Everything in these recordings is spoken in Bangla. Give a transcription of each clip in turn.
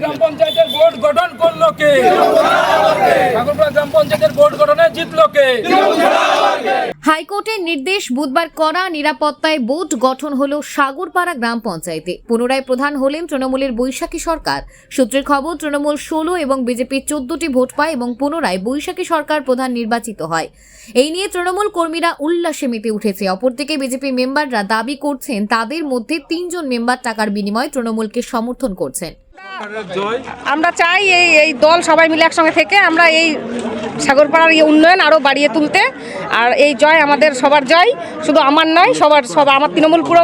গ্রাম পঞ্চায়েতের বোর্ড গঠন করলো কে? ঠাকুরপাড়া গ্রাম পঞ্চায়েতের বোর্ড গঠনে জিতলো কে? হাইকোর্টের নির্দেশ, বুধবার কড়া নিরাপত্তায় বোর্ড গঠন হলো সাগরপাড়া গ্রাম পঞ্চায়েতে। পুনরায় প্রধান হলেন তৃণমূলের বৈশাখী সরকার। সূত্রের খবর, তৃণমূল 16 এবং বিজেপি 14টি ভোট পায় এবং পুনরায় বৈশাখী সরকার প্রধান নির্বাচিত হয়। এই নিয়ে তৃণমূল কর্মীরা উল্লাসে মেতে উঠেছে। অপরদিকে বিজেপি মেম্বাররা দাবি করছেন তাদের মধ্যে 3 জন মেম্বার টাকার বিনিময়ে তৃণমূলকে সমর্থন করছেন। আমরা চাই এই দল সবাই মিলে একসঙ্গে থেকে আমরা এই সাগরপাড়ার এই উন্নয়ন আরও বাড়িয়ে তুলতে। আর এই জয় আমাদের সবার জয়, শুধু আমার নয়, সব আমার তৃণমূল পুরো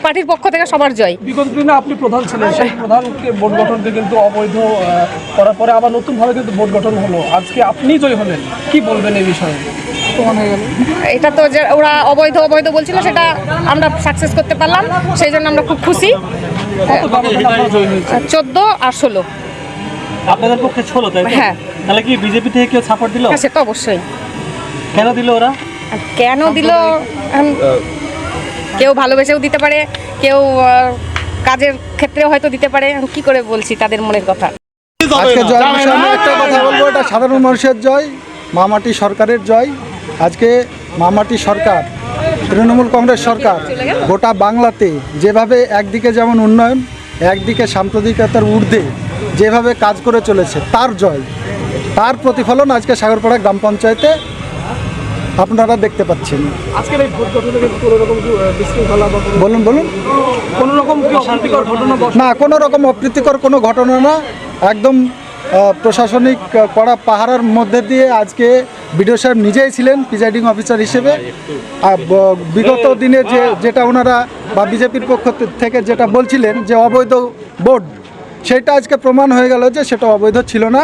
পার্টির পক্ষ থেকে সবার জয়। বিগত দিনে আপনি প্রধান ছিলেন, সেই প্রধানকে বোর্ড গঠনকে কিন্তু অবৈধ করার পরে আবার নতুনভাবে কিন্তু বোর্ড গঠন হলো। আজকে আপনি জয় হলেন, কি বলবেন এই বিষয়ে? এটা তো যে ওরা অবৈধ বলছিল, সেটা আমরা সাকসেস করতে পারলাম, সেই জন্য আমরা খুব খুশি। 14 আর 16 আপনাদের পক্ষে 16, তাই তো? হ্যাঁ। তাহলে কি বিজেপি থেকে কেউ সাপোর্ট দিল? হ্যাঁ, সে তো অবশ্যই। কেন দিল ওরা? কেন দিল? কেউ ভালোবেসেও দিতে পারে, কেউ কাজের ক্ষেত্রেও হয়তো দিতে পারে। আমি কি করে বলছি তাদের মনের কথা। আজকে জয় বিষয়ে আমি একটা কথা বলবো, এটা সাধারণ মানুষের জয়, মামাটি সরকারের জয়। আজকে মামাটি সরকার, তৃণমূল কংগ্রেস সরকার গোটা বাংলাতে যেভাবে একদিকে যেমন উন্নয়ন, একদিকে সাম্প্রদায়িকতার ঊর্ধ্বে যেভাবে কাজ করে চলেছে, তার জয়, তার প্রতিফলন আজকে সাগরপাড়া গ্রাম পঞ্চায়েতে আপনারা দেখতে পাচ্ছেন। আজকের এই ভোট গঠনে কিন্তু কোনো রকম বিশৃঙ্খলা বা বলুন কোনো রকম কি অশান্তিকর ঘটনা? না, কোনো রকম অপ্রীতিকর কোনো ঘটনা না, একদম প্রশাসনিক কড়া পাহারার মধ্যে দিয়ে আজকে বিডিও সাহেব নিজেই ছিলেন প্রিজাইডিং অফিসার হিসেবে। বিগত দিনে যেটা ওনারা বা বিজেপির পক্ষ থেকে যেটা বলছিলেন যে অবৈধ বোর্ড, সেটা আজকে প্রমাণ হয়ে গেল যে সেটা অবৈধ ছিল না,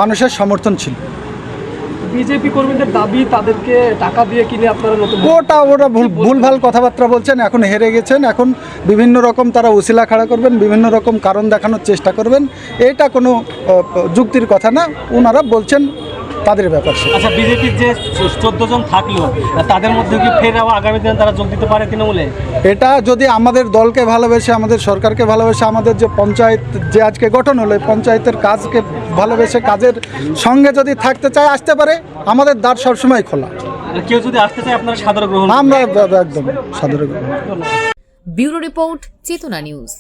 মানুষের সমর্থন ছিল। বিজেপি কর্মীদের দাবি তাদেরকে টাকা দিয়ে কিনে আপনারা নতুন ওরা ভুলভাল কথাবার্তা বলছেন। এখন হেরে গেছেন, এখন বিভিন্ন রকম তারা উসিলা খাড়া করবেন, বিভিন্ন রকম কারণ দেখানোর চেষ্টা করবেন। এটা কোনো যুক্তির কথা না, ওনারা বলছেন তাদের ব্যাপার। আচ্ছা, বিজেপির যে 14 জন থাকলো, তাদের মধ্যে কি ফের আগামী দিনে তারা যোগ দিতে পারে তৃণমূলে? এটা যদি আমাদের দলকে ভালোবেসে, আমাদের সরকারকে ভালোবেসে, আমাদের যে পঞ্চায়েত যে আজকে গঠন হলো, পঞ্চায়েতের কাজকে ভালোবেসে কাজের সঙ্গে যদি থাকতে চায় আসতে পারে, আমাদের দ্বার সবসময় খোলা। কেউ যদি আসতে চায় আপনারা সাদরে গ্রহণ? আমরা একদম সাদরে গ্রহণ। ব্যুরো রিপোর্ট, চেতনা নিউজ।